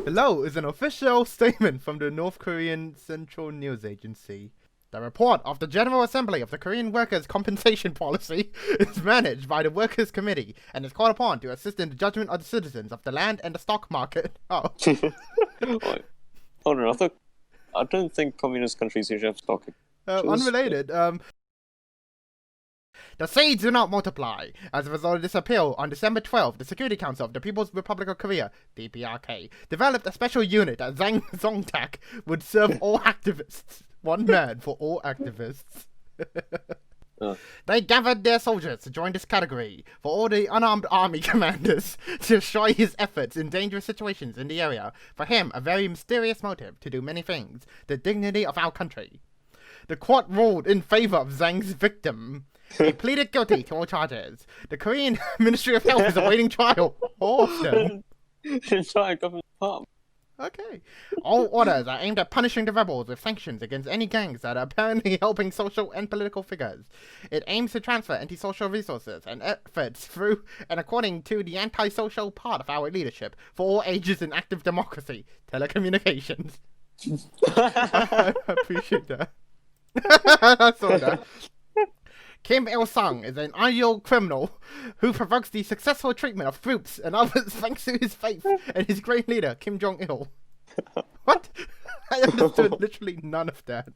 Below is an official statement from the North Korean Central News Agency. The report of the General Assembly of the Korean Workers' Compensation Policy is managed by the Workers' Committee and is called upon to assist in the judgment of the citizens of the land and the stock market. Oh. Wait, hold on, I don't think communist countries usually have stock. Unrelated. The seeds do not multiply. As a result of this appeal, on December 12th, the Security Council of the People's Republic of Korea, DPRK, developed a special unit that Zhang Zongtak would serve all activists. One man for all activists. They gathered their soldiers to join this category for all the unarmed army commanders to destroy his efforts in dangerous situations in the area. For him, a very mysterious motive to do many things. The dignity of our country. The court ruled in favor of Zhang's victim. He pleaded guilty to all charges. The Korean Ministry of Health is awaiting trial. Awesome. Entire government department. Okay. All orders are aimed at punishing the rebels with sanctions against any gangs that are apparently helping social and political figures. It aims to transfer anti-social resources and efforts through and according to the anti-social part of our leadership for all ages in active democracy, telecommunications. I appreciate that. I saw that. Kim Il-sung is an ideal criminal who provokes the successful treatment of troops and others thanks to his faith and his great leader, Kim Jong-il. What? I understood literally none of that.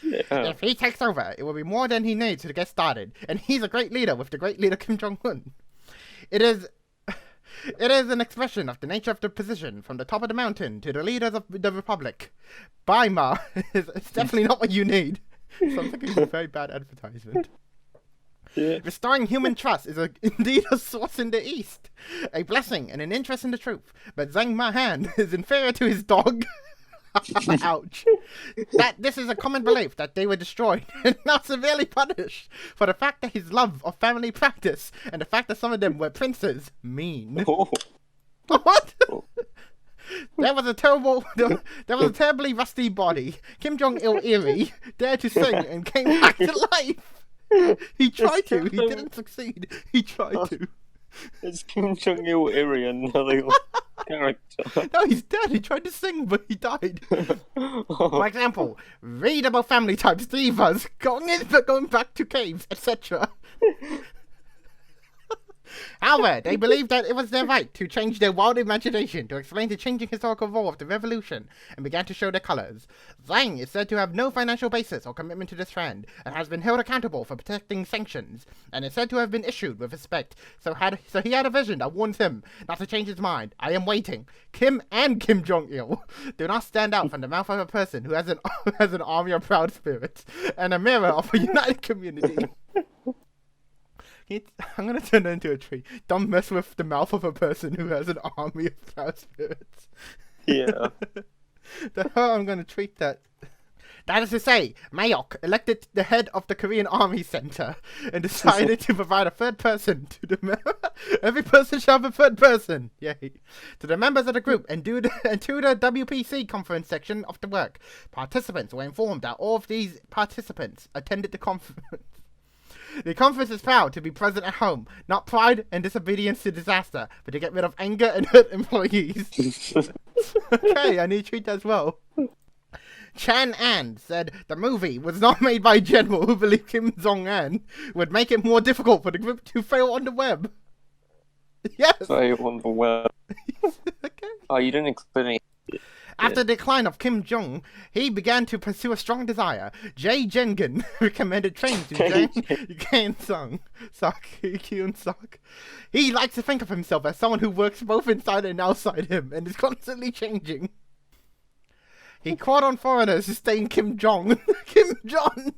Yeah. If he takes over, it will be more than he needs to get started, and he's a great leader with the great leader Kim Jong-un. It is an expression of the nature of the position from the top of the mountain to the leaders of the republic. Baima is definitely not what you need. Sounds like a very bad advertisement. Yeah. Restoring human trust is indeed a source in the East, a blessing and an interest in the truth. But Zhang Mahan is inferior to his dog. Ouch. That this is a common belief that they were destroyed and now severely punished for the fact that his love of family practice and the fact that some of them were princes mean. Oh. What? There was a terribly rusty body. Kim Jong-il eerie dared to sing and came back to life. He tried to. He didn't succeed. He tried to. It's Kim Jong-il eerie, another character. No, he's dead. He tried to sing, but he died. For example, read about family types, divas, going back to caves, etc. However, they believed that it was their right to change their wild imagination to explain the changing historical role of the revolution and began to show their colors. Zhang is said to have no financial basis or commitment to this trend and has been held accountable for protecting sanctions and is said to have been issued with respect. So he had a vision that warns him not to change his mind. I am waiting. Kim and Kim Jong-il do not stand out from the mouth of a person who has an army of proud spirits and a mirror of a united community. I'm gonna turn that into a tree. Don't mess with the mouth of a person who has an army of proud spirits. Yeah. I'm gonna tweet that. That is to say, Mayok elected the head of the Korean Army Center and decided to provide a third person to the every person shall have a third person. Yay. To the members of the group and to the WPC conference section of the work. Participants were informed that all of these participants attended the conference. The conference is proud to be present at home, not pride and disobedience to disaster, but to get rid of anger and hurt employees. Okay, I need to treat that as well. Chan An said the movie was not made by a general who believed Kim Jong-un would make it more difficult for the group to fail on the web. Yes! Fail on the web. Okay. Oh, you didn't include any. After the decline of Kim Jong, he began to pursue a strong desire. Jae Jengen recommended training to Kyun Suk. He likes to think of himself as someone who works both inside and outside him and is constantly changing. He called on foreigners to stay in Kim Jong. Kim Jong!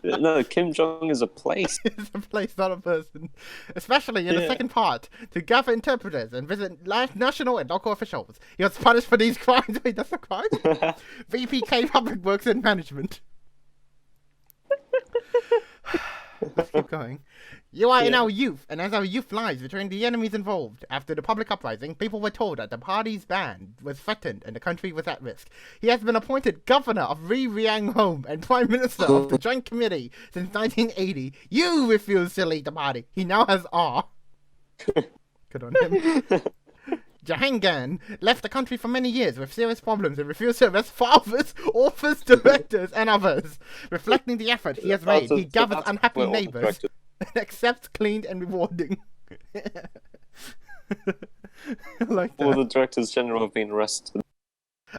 No, Kim Jong is a place. It's a place, not a person. Especially in the second part, to gather interpreters and visit national and local officials. He was punished for these crimes. Wait, that's a crime? VPK Public Works and Management. Let's keep going. You are in our youth, and as our youth lies between the enemies involved, after the public uprising, people were told that the party's ban was threatened and the country was at risk. He has been appointed governor of Riang Home and prime minister of the Joint Committee since 1980. You refuse to lead the party. He now has R. Good on him. Jahangir left the country for many years with serious problems and refused to arrest fathers, authors, directors, and others. Reflecting the effort he has made, he gathers unhappy neighbors and accepts clean and rewarding. Like that. All the directors general have been arrested.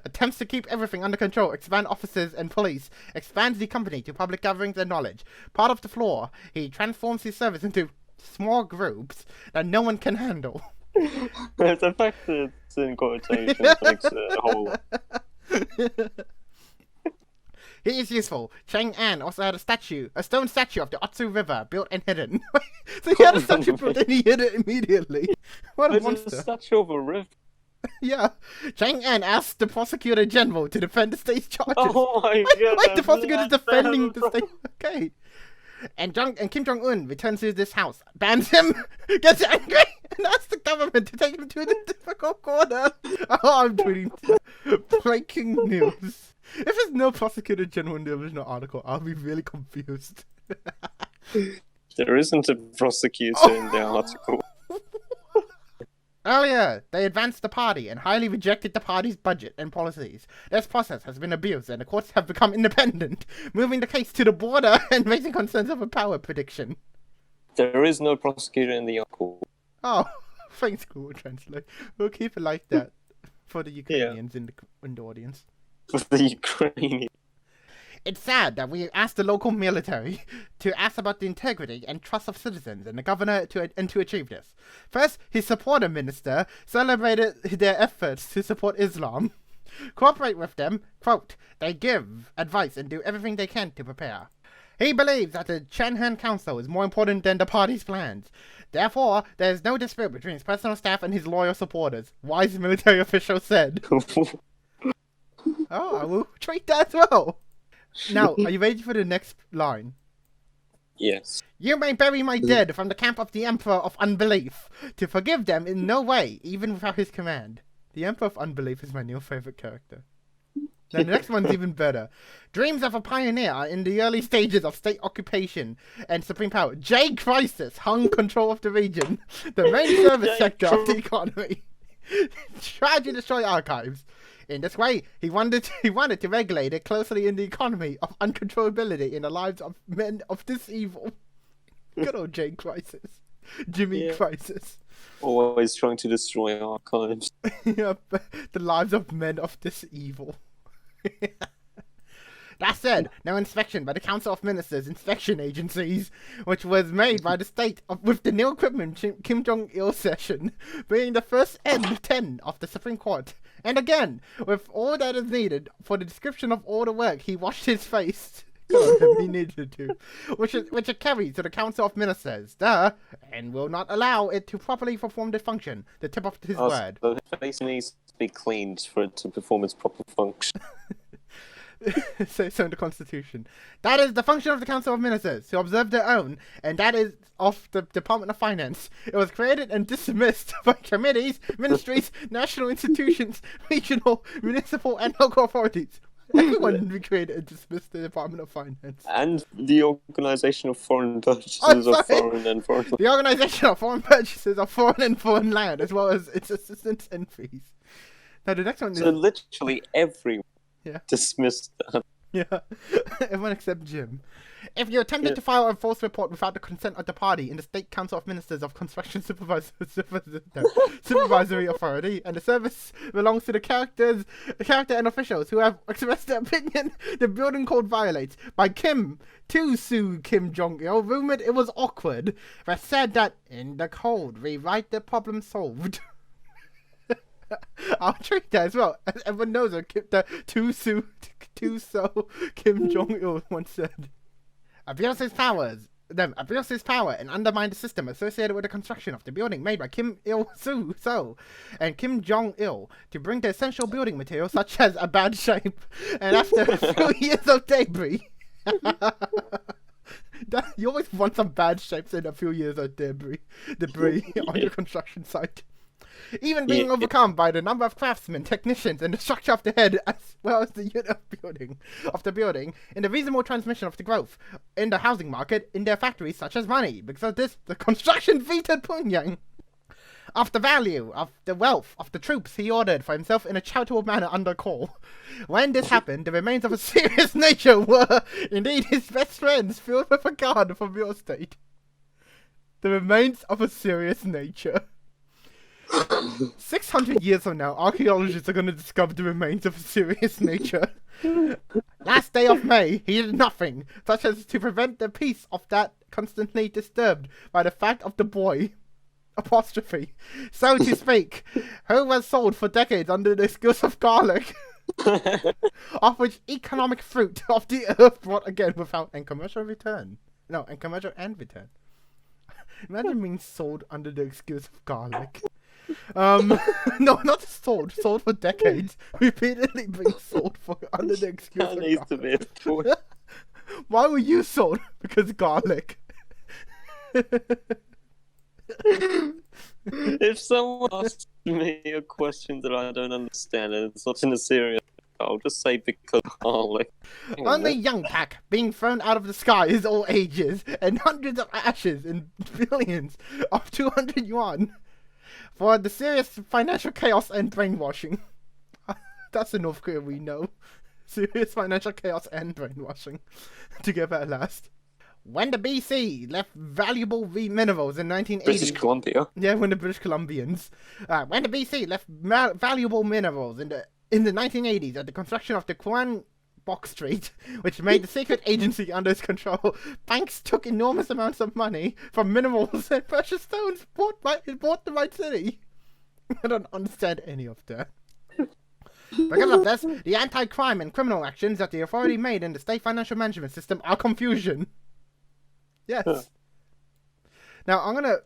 Attempts to keep everything under control, expand officers and police, expands the company to public gatherings and knowledge. Part of the floor, he transforms his service into small groups that no one can handle. The fact that it's in quotations makes it a whole. He is useful. Chang An also had a stone statue of the Otsu River built and hidden. So he had a statue built and he hid it immediately. What a There's monster. a statue of a river. Yeah. Chang An asked the prosecutor general to defend the state's charges. Oh my god. Wait, the prosecutor's defending the state. Okay. And Kim Jong-un returns to this house, bans him, gets angry, and asks the government to take him to the difficult corner. Oh, I'm tweeting breaking news. If there's no prosecutor general in the original article, I'll be really confused. There isn't a prosecutor in the article. Earlier, they advanced the party and highly rejected the party's budget and policies. This process has been abused and the courts have become independent, moving the case to the border and raising concerns over power prediction. There is no prosecutor in the article. Oh, thanks Google Translate. We'll keep it like that for the Ukrainians in the audience. For the Ukrainian. It's sad that we asked the local military to ask about the integrity and trust of citizens and the governor to achieve this. First, his supporter minister celebrated their efforts to support Islam. Cooperate with them, quote, they give advice and do everything they can to prepare. He believes that the Chanhan Council is more important than the party's plans. Therefore, there is no dispute between his personal staff and his loyal supporters, wise military official said. Oh, I will treat that as well. Now, are you ready for the next line? Yes. You may bury my dead from the camp of the Emperor of Unbelief. To forgive them in no way, even without his command. The Emperor of Unbelief is my new favorite character. Now, the next one's even better. Dreams of a pioneer in the early stages of state occupation and supreme power. J. Crisis hung control of the region. The main service sector of the economy. Tried to destroy archives. In this way, he wanted to regulate it closely in the economy of uncontrollability in the lives of men of this evil. Good old Jane Crisis. Jimmy Crisis. Always trying to destroy archives. Yeah, the lives of men of this evil. That said, no inspection by the Council of Ministers inspection agencies, which was made by the state with the new equipment Kim Jong-il session, being the first N10 of the Supreme Court. And again, with all that is needed for the description of all the work, he washed his face. God, he needed to. Which it carries to the Council of Ministers, and will not allow it to properly perform the function, the tip of his word. So his face needs to be cleaned for it to perform its proper function. So in the Constitution. That is the function of the Council of Ministers, to observe their own, and that is of the Department of Finance. It was created and dismissed by committees, ministries, national institutions, regional, municipal, and local authorities. Everyone can be created and dismissed the Department of Finance. And the Organization of Foreign Purchases of Foreign and Foreign Land. The Organization of Foreign Purchases of Foreign and Foreign Land, as well as its assistance and fees. Now the next one is... So literally everyone dismissed that. Yeah, everyone except Jim. If you attempted to file a false report without the consent of the party in the State Council of Ministers of Construction Supervisory Authority, and the service belongs to the character and officials who have expressed their opinion the building code violates, by Kim to sue Kim Jong-il, rumored it was awkward, but said that in the code, rewrite the problem solved. I'll treat that as well. As everyone knows that Kim Jong-il once said. Abuse his power and undermine the system associated with the construction of the building made by Kim Il-sung and Kim Jong-il to bring the essential building materials such as a bad shape and after a few years of debris. You always want some bad shapes and a few years of debris on your construction site. Even being overcome by the number of craftsmen, technicians, and the structure of the head, as well as the unit of the building, in the reasonable transmission of the growth in the housing market in their factories such as money. Because of this, the construction vetoed Pyongyang. of the value of the wealth of the troops he ordered for himself in a charitable manner under call. When this happened, the remains of a serious nature were indeed his best friends, filled with regard for real estate. The remains of a serious nature. 600 years from now, archaeologists are going to discover the remains of a serious nature. Last day of May, he did nothing, such as to prevent the peace of that constantly disturbed by the fact of the boy, apostrophe, so to speak, who was sold for decades under the excuse of garlic, of which economic fruit of the earth brought again without and commercial return. No, and commercial and return. Imagine being sold under the excuse of garlic. No, not sold for decades. Repeatedly being sold for under the excuse That of needs garlic. to be a point. Why were you sold? Because garlic. If someone asks me a question that I don't understand and it's not in a serious, I'll just say because garlic. Only young pack being thrown out of the sky is all ages, and hundreds of ashes and billions of 200 yuan for the serious financial chaos and brainwashing. That's the North Korea we know. Serious financial chaos and brainwashing. Together at last. When the BC left valuable minerals in 1980... British Columbia. Yeah, when the British Columbians. When the BC left valuable minerals in the 1980s at the construction of the Quan Bok Street, which made the secret agency under its control, banks took enormous amounts of money from minerals and precious stones bought the right city. I don't understand any of that. Because of this, the anti-crime and criminal actions that the authority made in the state financial management system are confusion. Yes. Now I'm gonna.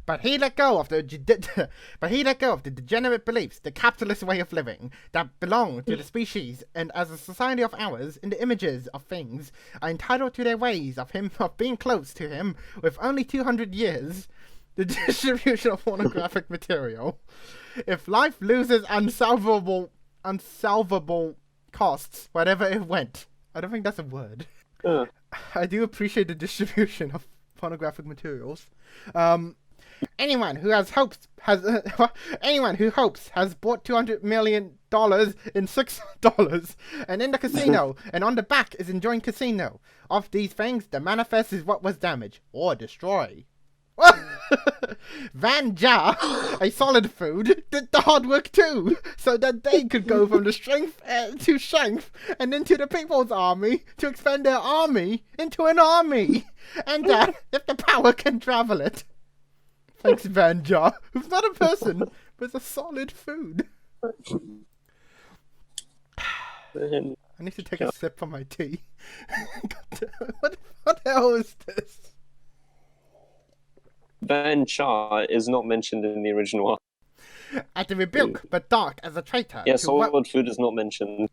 But he let go of the degenerate beliefs, the capitalist way of living that belong to the species, and as a society of ours, in the images of things, are entitled to their ways of being close to him with only 200 years. The distribution of pornographic material. If life loses unsalvable costs, wherever it went. I don't think that's a word. I do appreciate the distribution of pornographic materials. Anyone who hopes has bought $200 million in $6 and in the casino and on the back is enjoying casino. Of these things, the manifest is what was damaged or destroyed. Van Ja, a solid food, did the hard work too, so that they could go from the strength to strength and into the people's army to expand their army into an army, and that if the power can travel it. Thanks, Van Ja, who's not a person, but a solid food. I need to take a sip from my tea. What the hell is this? Van Cha is not mentioned in the original one. At the rebuke, but dark as a traitor. Yeah, solid food is not mentioned.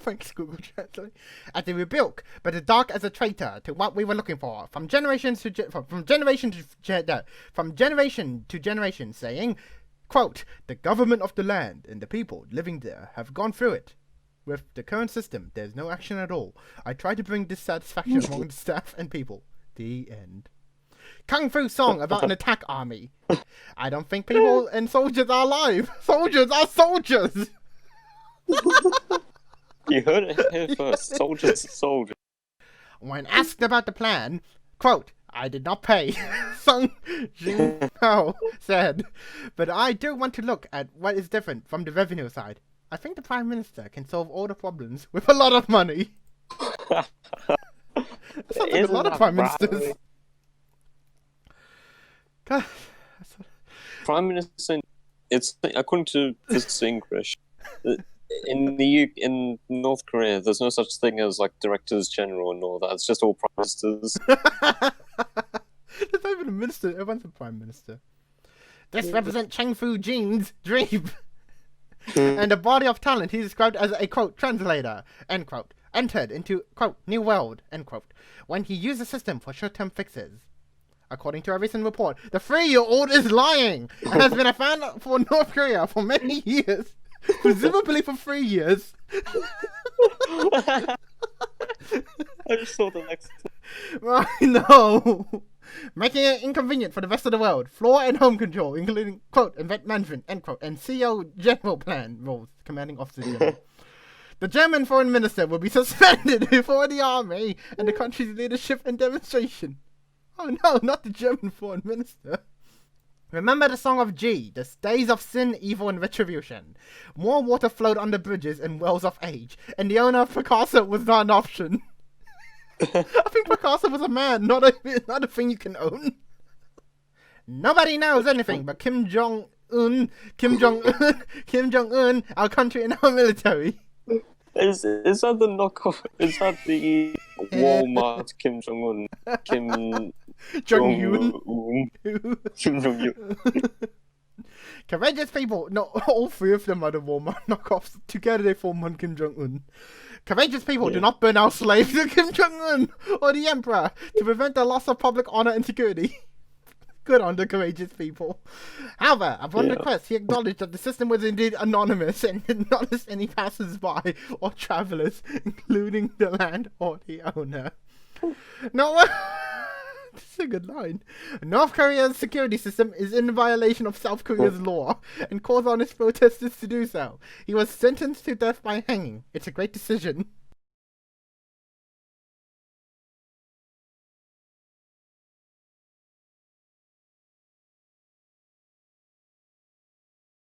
Thanks, Google Translate. At the rebuke, but dark as a traitor to what we were looking for, from generation to generation, saying, quote, "The government of the land and the people living there have gone through it. With the current system, there's no action at all. I try to bring dissatisfaction among the staff and people." The end. Kung Fu song about an attack army. I don't think people and soldiers are alive. Soldiers are soldiers. You heard it here first. Soldiers are soldiers. When asked about the plan, quote, "I did not pay," Sung Jin Ho said, "but I do want to look at what is different from the revenue side. I think the Prime Minister can solve all the problems with a lot of money." Sounds like a lot of Prime Ministers. God, Prime Minister, it's according to this English. In North Korea, there's no such thing as like directors general and all that. It's just all prime ministers. There's not even a minister. Everyone's a prime minister. This represents Chang Fu Jin's dream and a body of talent he described as a quote translator end quote entered into quote new world end quote when he used the system for short-term fixes. According to a recent report, the 3-year-old is lying and has been a fan for North Korea for many years. Presumably for 3 years. I just saw the next. I know. making it inconvenient for the rest of the world. Floor and home control, including, quote, event management, end quote, and CO general plan roles, commanding officer general. The German foreign minister will be suspended before the army and the country's leadership and demonstration. Oh no, not the German foreign minister. Remember the song of G, the days of sin, evil, and retribution. More water flowed under bridges and wells of age, and the owner of Picasso was not an option. I think Picasso was a man, not a thing you can own. Nobody knows anything but Kim Jong-un, our country and our military. Is that the knockoff? Is that the Walmart Kim Jong-un? Kim Jong-un. Kim Jong-un. Courageous people, no, all three of them are the Walmart knockoffs. Together they form one Kim Jong-un. Courageous people do not burn out slaves to Kim Jong-un or the Emperor to prevent the loss of public honor and security. Good on the courageous people. However, upon request, he acknowledged that the system was indeed anonymous and did not list any passers-by or travelers, including the land or the owner. No, this is a good line. North Korea's security system is in violation of South Korea's law and calls on its protesters to do so. He was sentenced to death by hanging. It's a great decision.